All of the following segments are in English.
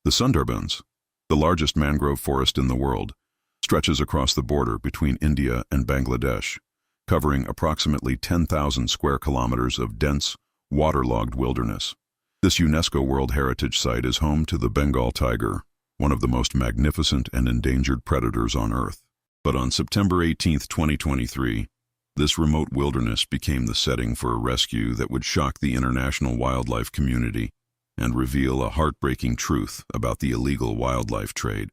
The Sundarbans, the largest mangrove forest in the world, stretches across the border between India and Bangladesh, covering approximately 10,000 square kilometers of dense, waterlogged wilderness. This UNESCO World Heritage Site is home to the Bengal tiger, one of the most magnificent and endangered predators on Earth. But on September 18, 2023, this remote wilderness became the setting for a rescue that would shock the international wildlife community and reveal a heartbreaking truth about the illegal wildlife trade.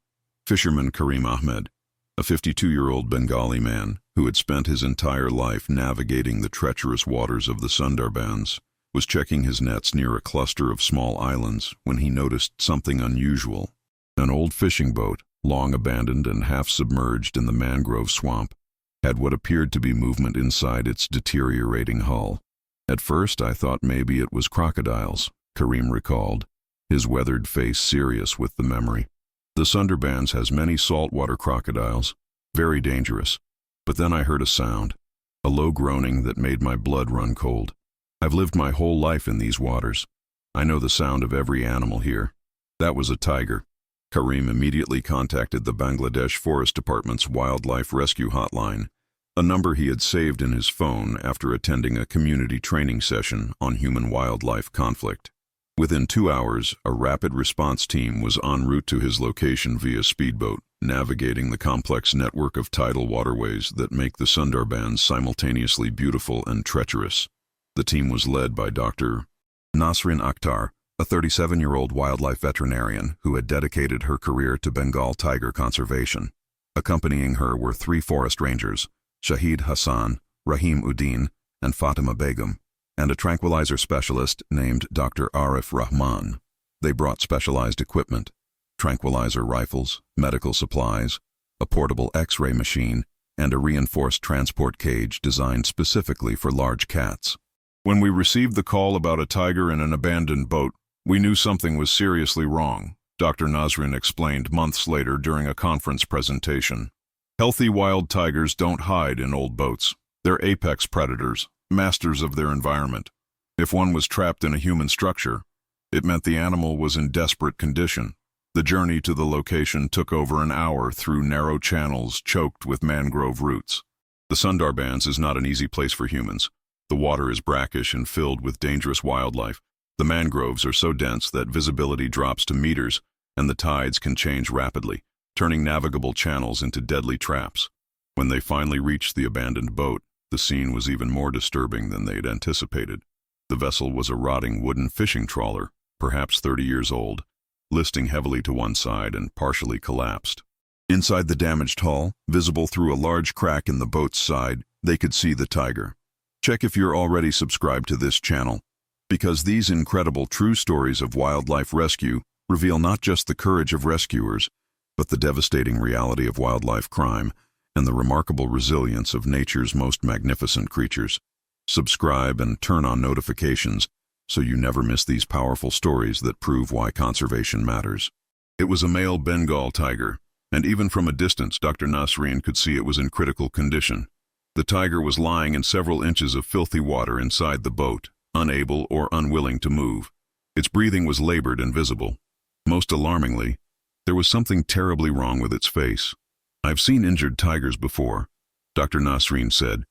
Fisherman Karim Ahmed, a 52-year-old Bengali man who had spent his entire life navigating the treacherous waters of the Sundarbans, was checking his nets near a cluster of small islands when he noticed something unusual. An old fishing boat, long abandoned and half-submerged in the mangrove swamp, had what appeared to be movement inside its deteriorating hull. At first I thought maybe it was crocodiles, Karim recalled, his weathered face serious with the memory. The Sundarbans has many saltwater crocodiles, very dangerous. But then I heard a sound, a low groaning that made my blood run cold. I've lived my whole life in these waters. I know the sound of every animal here. That was a tiger. Karim immediately contacted the Bangladesh Forest Department's Wildlife Rescue Hotline, a number he had saved in his phone after attending a community training session on human-wildlife conflict. Within 2 hours, a rapid response team was en route to his location via speedboat, navigating the complex network of tidal waterways that make the Sundarbans simultaneously beautiful and treacherous. The team was led by Dr. Nasrin Akhtar, a 37-year-old wildlife veterinarian who had dedicated her career to Bengal tiger conservation. Accompanying her were 3 forest rangers, Shahid Hassan, Rahim Uddin, and Fatima Begum, and a tranquilizer specialist named Dr. Arif Rahman. They brought specialized equipment, tranquilizer rifles, medical supplies, a portable X-ray machine, and a reinforced transport cage designed specifically for large cats. When we received the call about a tiger in an abandoned boat, we knew something was seriously wrong, Dr. Nasrin explained months later during a conference presentation. Healthy wild tigers don't hide in old boats. They're apex predators, masters of their environment. If one was trapped in a human structure, it meant the animal was in desperate condition. The journey to the location took over an hour through narrow channels choked with mangrove roots. The Sundarbans is not an easy place for humans. The water is brackish and filled with dangerous wildlife. The mangroves are so dense that visibility drops to meters, and the tides can change rapidly, turning navigable channels into deadly traps. When they finally reached the abandoned boat, the scene was even more disturbing than they'd anticipated. The vessel was a rotting wooden fishing trawler, perhaps 30 years old, listing heavily to one side and partially collapsed. Inside the damaged hull, visible through a large crack in the boat's side, they could see the tiger. Check if you're already subscribed to this channel, because these incredible true stories of wildlife rescue reveal not just the courage of rescuers, but the devastating reality of wildlife crime and the remarkable resilience of nature's most magnificent creatures. Subscribe and turn on notifications so you never miss these powerful stories that prove why conservation matters. It was a male Bengal tiger, and even from a distance Dr. Nasrin could see it was in critical condition. The tiger was lying in several inches of filthy water inside the boat, unable or unwilling to move. Its breathing was labored and visible. Most alarmingly, there was something terribly wrong with its face. "I've seen injured tigers before," Dr. Nasrin said,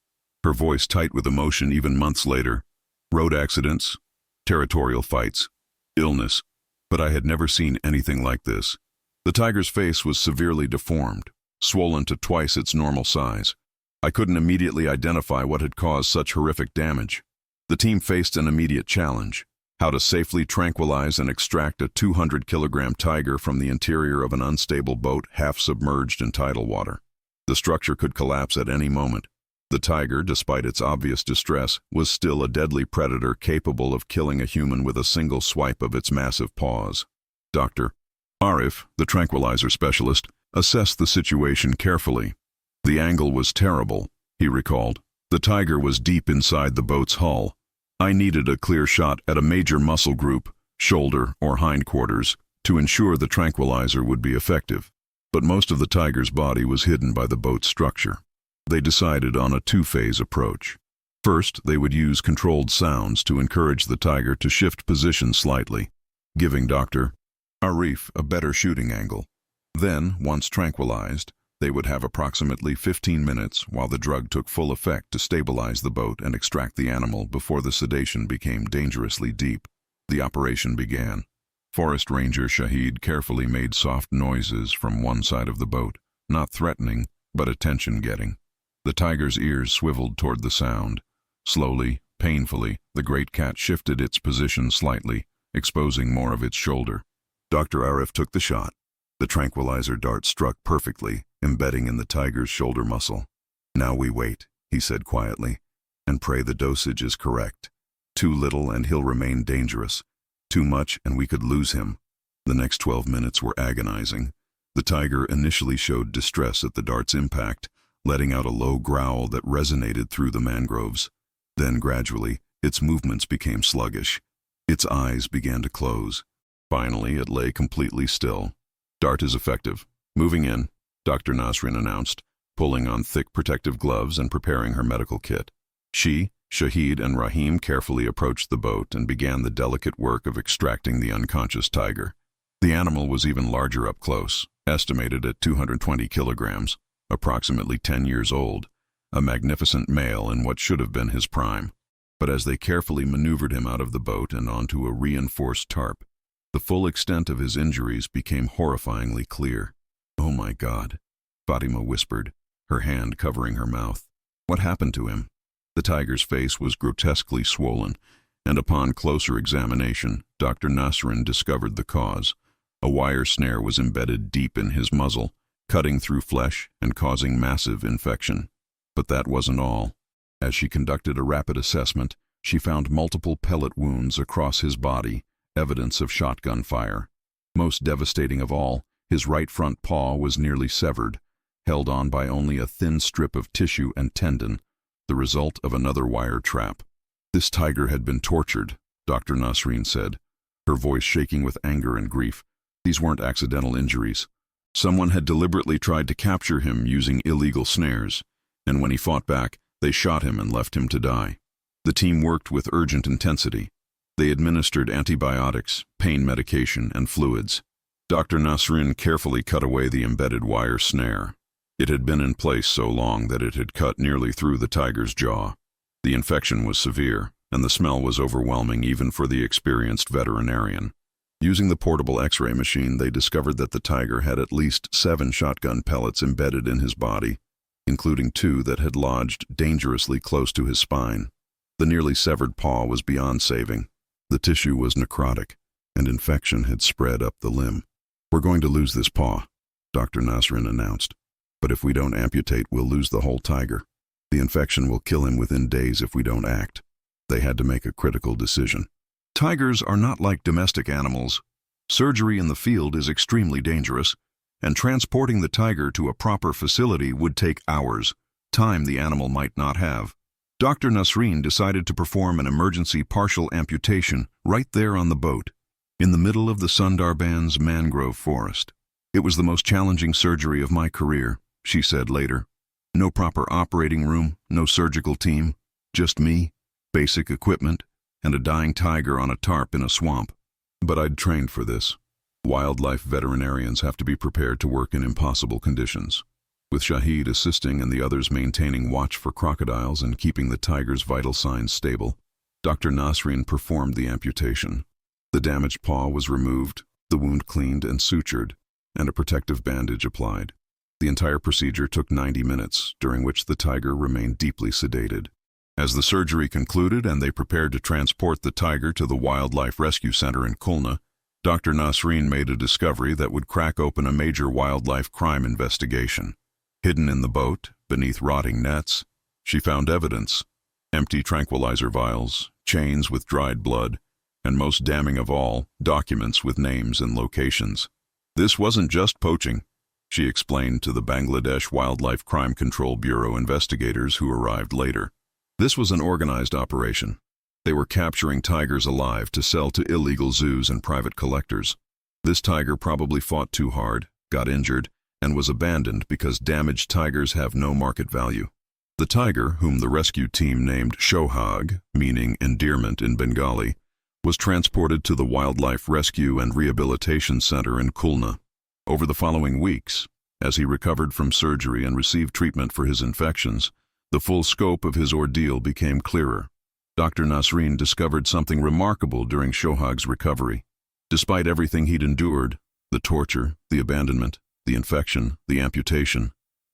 her voice tight with emotion even months later. "Road accidents, territorial fights, illness, but I had never seen anything like this." The tiger's face was severely deformed, swollen to twice its normal size. I couldn't immediately identify what had caused such horrific damage. The team faced an immediate challenge: how to safely tranquilize and extract a 200-kilogram tiger from the interior of an unstable boat half-submerged in tidal water. The structure could collapse at any moment. The tiger, despite its obvious distress, was still a deadly predator capable of killing a human with a single swipe of its massive paws. Dr. Arif, the tranquilizer specialist, assessed the situation carefully. "The angle was terrible," he recalled. "The tiger was deep inside the boat's hull. I needed a clear shot at a major muscle group, shoulder or hindquarters, to ensure the tranquilizer would be effective. But most of the tiger's body was hidden by the boat's structure. They decided on a 2-phase approach. First, they would use controlled sounds to encourage the tiger to shift position slightly, giving Dr. Arif a better shooting angle. Then, once tranquilized, they would have approximately 15 minutes while the drug took full effect to stabilize the boat and extract the animal before the sedation became dangerously deep. The operation began. Forest Ranger Shahid carefully made soft noises from one side of the boat, not threatening, but attention-getting. The tiger's ears swiveled toward the sound. Slowly, painfully, the great cat shifted its position slightly, exposing more of its shoulder. Dr. Arif took the shot. The tranquilizer dart struck perfectly, embedding in the tiger's shoulder muscle. "Now we wait," he said quietly, "and pray the dosage is correct. Too little and he'll remain dangerous. Too much and we could lose him." The next 12 minutes were agonizing. The tiger initially showed distress at the dart's impact, letting out a low growl that resonated through the mangroves. Then gradually, its movements became sluggish. Its eyes began to close. Finally, it lay completely still. "Dart is effective. Moving in," Dr. Nasrin announced, pulling on thick protective gloves and preparing her medical kit. She, Shahid, and Rahim carefully approached the boat and began the delicate work of extracting the unconscious tiger. The animal was even larger up close, estimated at 220 kilograms, approximately 10 years old, a magnificent male in what should have been his prime. But as they carefully maneuvered him out of the boat and onto a reinforced tarp, the full extent of his injuries became horrifyingly clear. "Oh my God," Fatima whispered, her hand covering her mouth. "What happened to him?" The tiger's face was grotesquely swollen, and upon closer examination, Dr. Nasrin discovered the cause. A wire snare was embedded deep in his muzzle, cutting through flesh and causing massive infection. But that wasn't all. As she conducted a rapid assessment, she found multiple pellet wounds across his body, evidence of shotgun fire. Most devastating of all, his right front paw was nearly severed, held on by only a thin strip of tissue and tendon, the result of another wire trap. "This tiger had been tortured," Dr. Nasrin said, her voice shaking with anger and grief. "These weren't accidental injuries. Someone had deliberately tried to capture him using illegal snares, and when he fought back, they shot him and left him to die." The team worked with urgent intensity. They administered antibiotics, pain medication, and fluids. Dr. Nasrin carefully cut away the embedded wire snare. It had been in place so long that it had cut nearly through the tiger's jaw. The infection was severe, and the smell was overwhelming even for the experienced veterinarian. Using the portable X-ray machine, they discovered that the tiger had at least 7 shotgun pellets embedded in his body, including 2 that had lodged dangerously close to his spine. The nearly severed paw was beyond saving. The tissue was necrotic, and infection had spread up the limb. "We're going to lose this paw," Dr. Nasrin announced. "But if we don't amputate, we'll lose the whole tiger. The infection will kill him within days if we don't act." They had to make a critical decision. Tigers are not like domestic animals. Surgery in the field is extremely dangerous, and transporting the tiger to a proper facility would take hours, time the animal might not have. Dr. Nasrin decided to perform an emergency partial amputation right there on the boat, in the middle of the Sundarban's mangrove forest. "It was the most challenging surgery of my career," she said later. "No proper operating room, no surgical team, just me, basic equipment, and a dying tiger on a tarp in a swamp. But I'd trained for this. Wildlife veterinarians have to be prepared to work in impossible conditions." With Shahid assisting and the others maintaining watch for crocodiles and keeping the tiger's vital signs stable, Dr. Nasrin performed the amputation. The damaged paw was removed, the wound cleaned and sutured, and a protective bandage applied. The entire procedure took 90 minutes, during which the tiger remained deeply sedated. As the surgery concluded and they prepared to transport the tiger to the Wildlife Rescue Center in Khulna, Dr. Nasrin made a discovery that would crack open a major wildlife crime investigation. Hidden in the boat, beneath rotting nets, she found evidence: empty tranquilizer vials, chains with dried blood, and most damning of all, documents with names and locations. This wasn't just poaching, she explained to the Bangladesh Wildlife Crime Control Bureau investigators who arrived later. This was an organized operation. They were capturing tigers alive to sell to illegal zoos and private collectors. This tiger probably fought too hard, got injured, and was abandoned because damaged tigers have no market value. The tiger, whom the rescue team named Shohag, meaning endearment in Bengali, was transported to the Wildlife Rescue and Rehabilitation Center in Khulna. Over the following weeks, as he recovered from surgery and received treatment for his infections, the full scope of his ordeal became clearer. Dr. Nasreen discovered something remarkable during Shohag's recovery. Despite everything he'd endured, the torture, the abandonment, the infection, the amputation,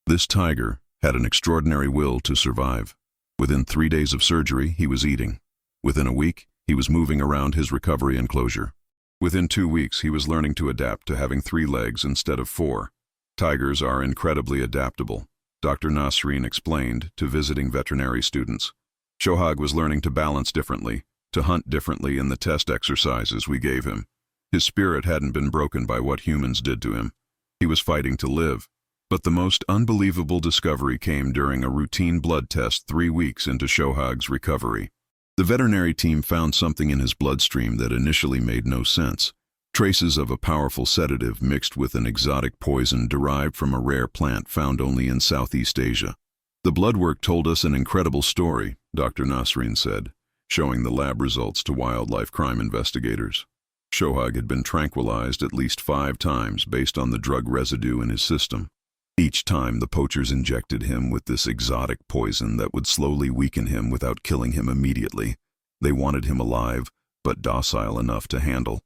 this tiger had an extraordinary will to survive. Within 3 days of surgery, he was eating. Within a week, he was moving around his recovery enclosure. Within 2 weeks, he was learning to adapt to having 3 legs instead of 4. Tigers are incredibly adaptable, Dr. Nasreen explained to visiting veterinary students. Shohag was learning to balance differently, to hunt differently in the test exercises we gave him. His spirit hadn't been broken by what humans did to him. He was fighting to live. But the most unbelievable discovery came during a routine blood test 3 weeks into Shohag's recovery. The veterinary team found something in his bloodstream that initially made no sense. Traces of a powerful sedative mixed with an exotic poison derived from a rare plant found only in Southeast Asia. The blood work told us an incredible story, Dr. Nasreen said, showing the lab results to wildlife crime investigators. Shohag had been tranquilized at least 5 times based on the drug residue in his system. Each time the poachers injected him with this exotic poison that would slowly weaken him without killing him immediately. They wanted him alive, but docile enough to handle.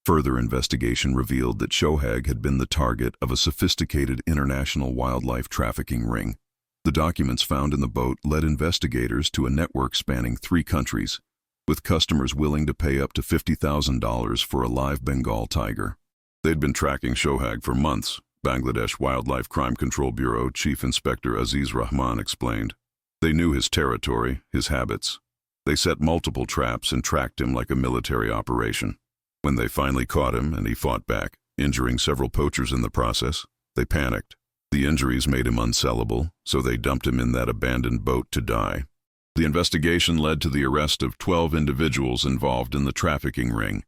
Further investigation revealed that Shohag had been the target of a sophisticated international wildlife trafficking ring. The documents found in the boat led investigators to a network spanning 3 countries, with customers willing to pay up to $50,000 for a live Bengal tiger. They'd been tracking Shohag for months, Bangladesh Wildlife Crime Control Bureau Chief Inspector Aziz Rahman explained. They knew his territory, his habits. They set multiple traps and tracked him like a military operation. When they finally caught him and he fought back, injuring several poachers in the process, they panicked. The injuries made him unsellable, so they dumped him in that abandoned boat to die. The investigation led to the arrest of 12 individuals involved in the trafficking ring,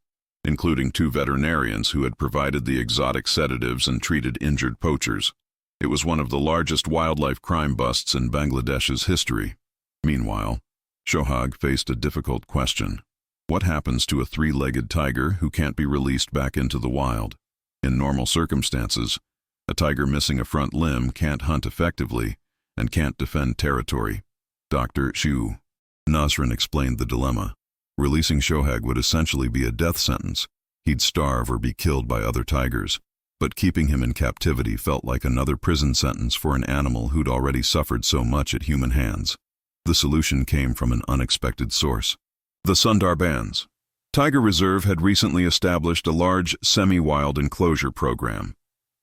including 2 veterinarians who had provided the exotic sedatives and treated injured poachers. It was one of the largest wildlife crime busts in Bangladesh's history. Meanwhile, Shohag faced a difficult question. What happens to a 3-legged tiger who can't be released back into the wild? In normal circumstances, a tiger missing a front limb can't hunt effectively and can't defend territory. Dr. Nasrin explained the dilemma. Releasing Shohag would essentially be a death sentence. He'd starve or be killed by other tigers. But keeping him in captivity felt like another prison sentence for an animal who'd already suffered so much at human hands. The solution came from an unexpected source. The Sundarbans. Tiger Reserve had recently established a large semi-wild enclosure program.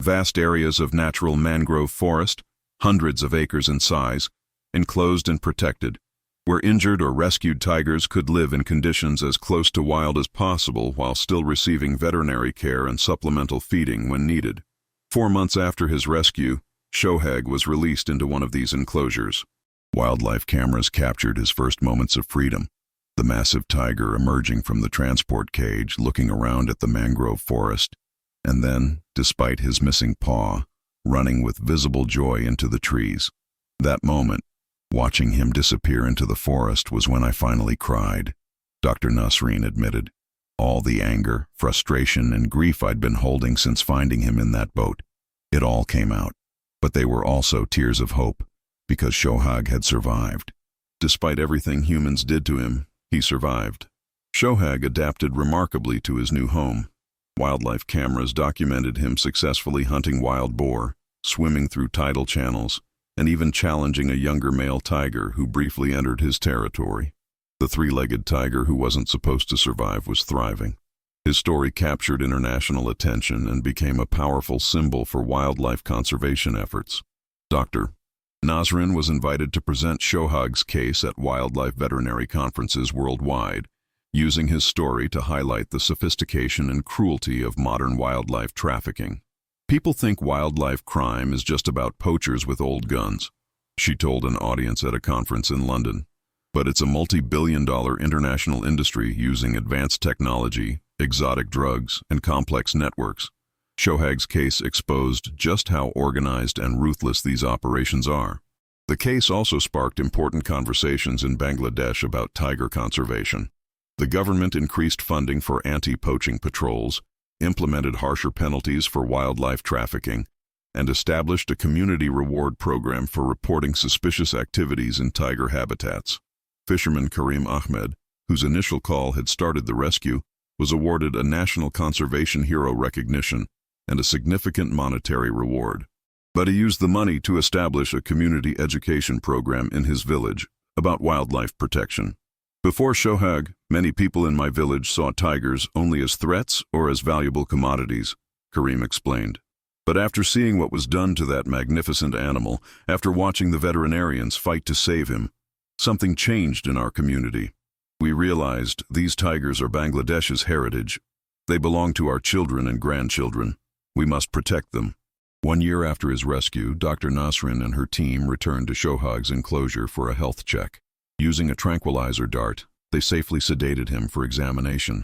Vast areas of natural mangrove forest, hundreds of acres in size, enclosed and protected, where injured or rescued tigers could live in conditions as close to wild as possible while still receiving veterinary care and supplemental feeding when needed. 4 months after his rescue, Shohag was released into one of these enclosures. Wildlife cameras captured his first moments of freedom. The massive tiger emerging from the transport cage, looking around at the mangrove forest, and then, despite his missing paw, running with visible joy into the trees. That moment, watching him disappear into the forest, was when I finally cried, Dr. Nasreen admitted. All the anger, frustration, and grief I'd been holding since finding him in that boat. It all came out. But they were also tears of hope, because Shohag had survived. Despite everything humans did to him, he survived. Shohag adapted remarkably to his new home. Wildlife cameras documented him successfully hunting wild boar, swimming through tidal channels, and even challenging a younger male tiger who briefly entered his territory. The 3-legged tiger who wasn't supposed to survive was thriving. His story captured international attention and became a powerful symbol for wildlife conservation efforts. Dr. Nasrin was invited to present Shohag's case at wildlife veterinary conferences worldwide, using his story to highlight the sophistication and cruelty of modern wildlife trafficking. People think wildlife crime is just about poachers with old guns, she told an audience at a conference in London. But it's a multi-billion-dollar international industry using advanced technology, exotic drugs, and complex networks. Shohag's case exposed just how organized and ruthless these operations are. The case also sparked important conversations in Bangladesh about tiger conservation. The government increased funding for anti-poaching patrols, implemented harsher penalties for wildlife trafficking, and established a community reward program for reporting suspicious activities in tiger habitats. Fisherman Karim Ahmed, whose initial call had started the rescue, was awarded a National Conservation Hero recognition and a significant monetary reward. But he used the money to establish a community education program in his village about wildlife protection. Before Shohag, many people in my village saw tigers only as threats or as valuable commodities, Karim explained. But after seeing what was done to that magnificent animal, after watching the veterinarians fight to save him, something changed in our community. We realized these tigers are Bangladesh's heritage. They belong to our children and grandchildren. We must protect them. 1 year after his rescue, Dr. Nasrin and her team returned to Shohag's enclosure for a health check. Using a tranquilizer dart, they safely sedated him for examination.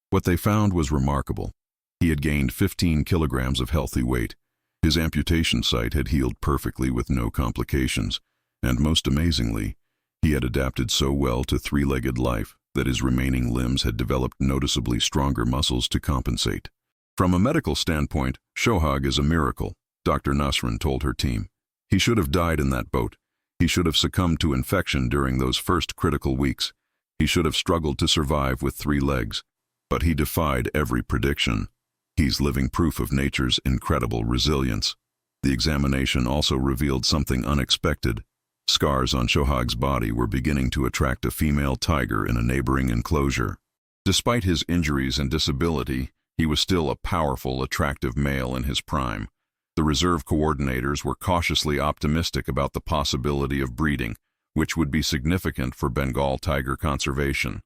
What they found was remarkable. He had gained 15 kilograms of healthy weight. His amputation site had healed perfectly with no complications, and most amazingly, he had adapted so well to three-legged life that his remaining limbs had developed noticeably stronger muscles to compensate. From a medical standpoint, Shohag is a miracle, Dr. Nasrin told her team. He should have died in that boat. He should have succumbed to infection during those first critical weeks. He should have struggled to survive with 3 legs. But he defied every prediction. He's living proof of nature's incredible resilience. The examination also revealed something unexpected. Scars on Shohag's body were beginning to attract a female tiger in a neighboring enclosure. Despite his injuries and disability, he was still a powerful, attractive male in his prime. The reserve coordinators were cautiously optimistic about the possibility of breeding, which would be significant for Bengal tiger conservation.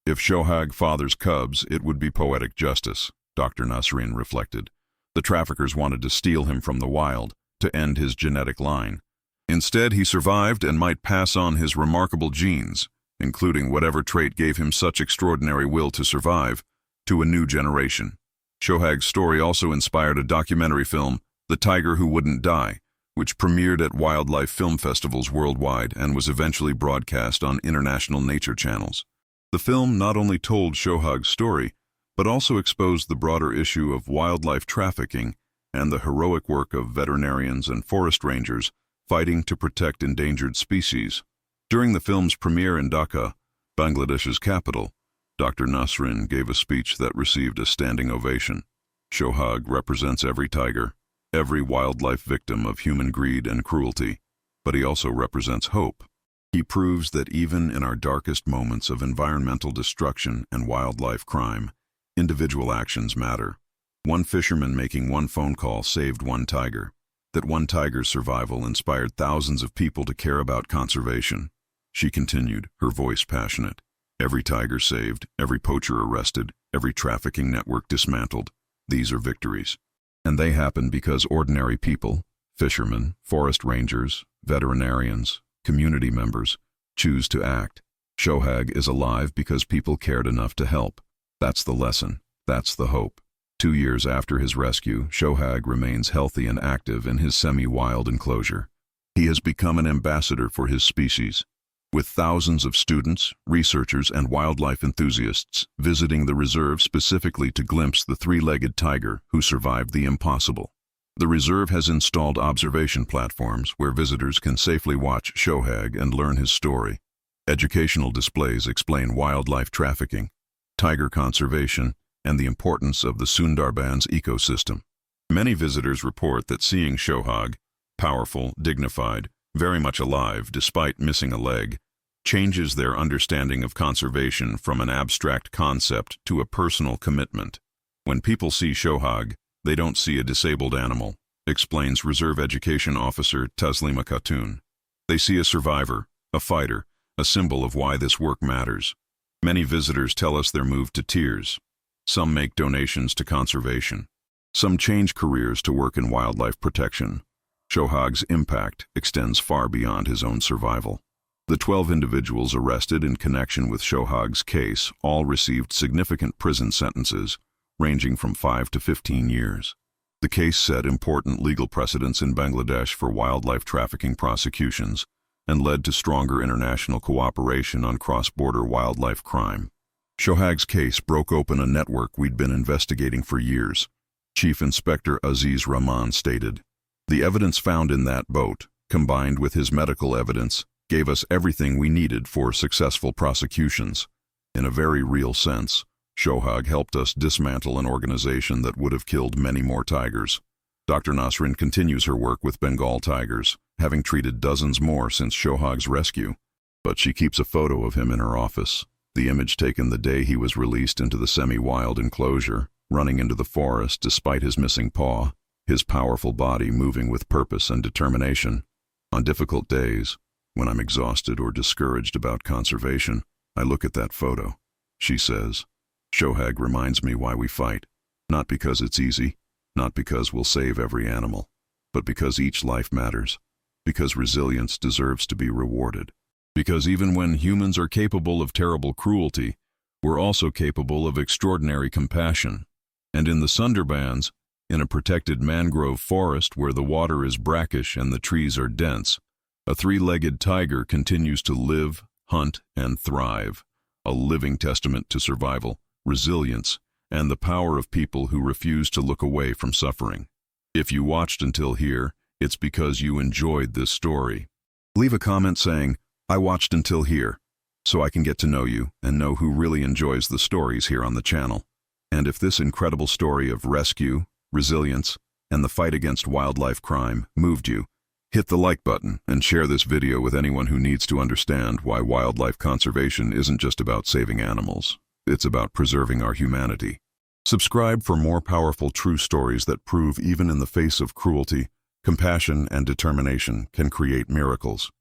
If Shohag fathers cubs, it would be poetic justice, Dr. Nasrin reflected. The traffickers wanted to steal him from the wild, to end his genetic line. Instead, he survived and might pass on his remarkable genes, including whatever trait gave him such extraordinary will to survive, to a new generation. Shohag's story also inspired a documentary film, The Tiger Who Wouldn't Die, which premiered at wildlife film festivals worldwide and was eventually broadcast on international nature channels. The film not only told Shohag's story, but also exposed the broader issue of wildlife trafficking and the heroic work of veterinarians and forest rangers fighting to protect endangered species. During the film's premiere in Dhaka, Bangladesh's capital, Dr. Nasrin gave a speech that received a standing ovation. Shohag represents every tiger, every wildlife victim of human greed and cruelty, but he also represents hope. He proves that even in our darkest moments of environmental destruction and wildlife crime, individual actions matter. One fisherman making one phone call saved one tiger. That one tiger's survival inspired thousands of people to care about conservation. She continued, her voice passionate. Every tiger saved, every poacher arrested, every trafficking network dismantled. These are victories. And they happen because ordinary people, fishermen, forest rangers, veterinarians, community members, choose to act. Shohag is alive because people cared enough to help. That's the lesson. That's the hope. 2 years after his rescue, Shohag remains healthy and active in his semi-wild enclosure. He has become an ambassador for his species, with thousands of students, researchers, and wildlife enthusiasts visiting the reserve specifically to glimpse the 3-legged tiger who survived the impossible. The reserve has installed observation platforms where visitors can safely watch Shohag and learn his story. Educational displays explain wildlife trafficking, tiger conservation, and the importance of the Sundarbans ecosystem. Many visitors report that seeing Shohag, powerful, dignified, very much alive despite missing a leg, changes their understanding of conservation from an abstract concept to a personal commitment. When people see Shohag, they don't see a disabled animal, explains Reserve Education Officer Taslima Khatun. They see a survivor, a fighter, a symbol of why this work matters. Many visitors tell us they're moved to tears. Some make donations to conservation. Some change careers to work in wildlife protection. Shohag's impact extends far beyond his own survival. The 12 individuals arrested in connection with Shohag's case all received significant prison sentences, ranging from 5 to 15 years. The case set important legal precedents in Bangladesh for wildlife trafficking prosecutions and led to stronger international cooperation on cross-border wildlife crime. Shohag's case broke open a network we'd been investigating for years. Chief Inspector Aziz Rahman stated, "The evidence found in that boat, combined with his medical evidence, gave us everything we needed for successful prosecutions. In a very real sense, Shohag helped us dismantle an organization that would have killed many more tigers." Dr. Nasrin continues her work with Bengal tigers, having treated dozens more since Shohag's rescue. But she keeps a photo of him in her office, the image taken the day he was released into the semi-wild enclosure, running into the forest despite his missing paw, his powerful body moving with purpose and determination. On difficult days, when I'm exhausted or discouraged about conservation, I look at that photo. She says, "Shohag reminds me why we fight, not because it's easy, not because we'll save every animal, but because each life matters, because resilience deserves to be rewarded. Because even when humans are capable of terrible cruelty, we're also capable of extraordinary compassion. And in the Sundarbans, in a protected mangrove forest where the water is brackish and the trees are dense, a three-legged tiger continues to live, hunt, and thrive, a living testament to survival, resilience, and the power of people who refuse to look away from suffering. If you watched until here, it's because you enjoyed this story. Leave a comment saying, 'I watched until here,' so I can get to know you and know who really enjoys the stories here on the channel. And if this incredible story of rescue, resilience, and the fight against wildlife crime moved you, hit the like button and share this video with anyone who needs to understand why wildlife conservation isn't just about saving animals. It's about preserving our humanity. Subscribe for more powerful true stories that prove even in the face of cruelty, compassion and determination can create miracles.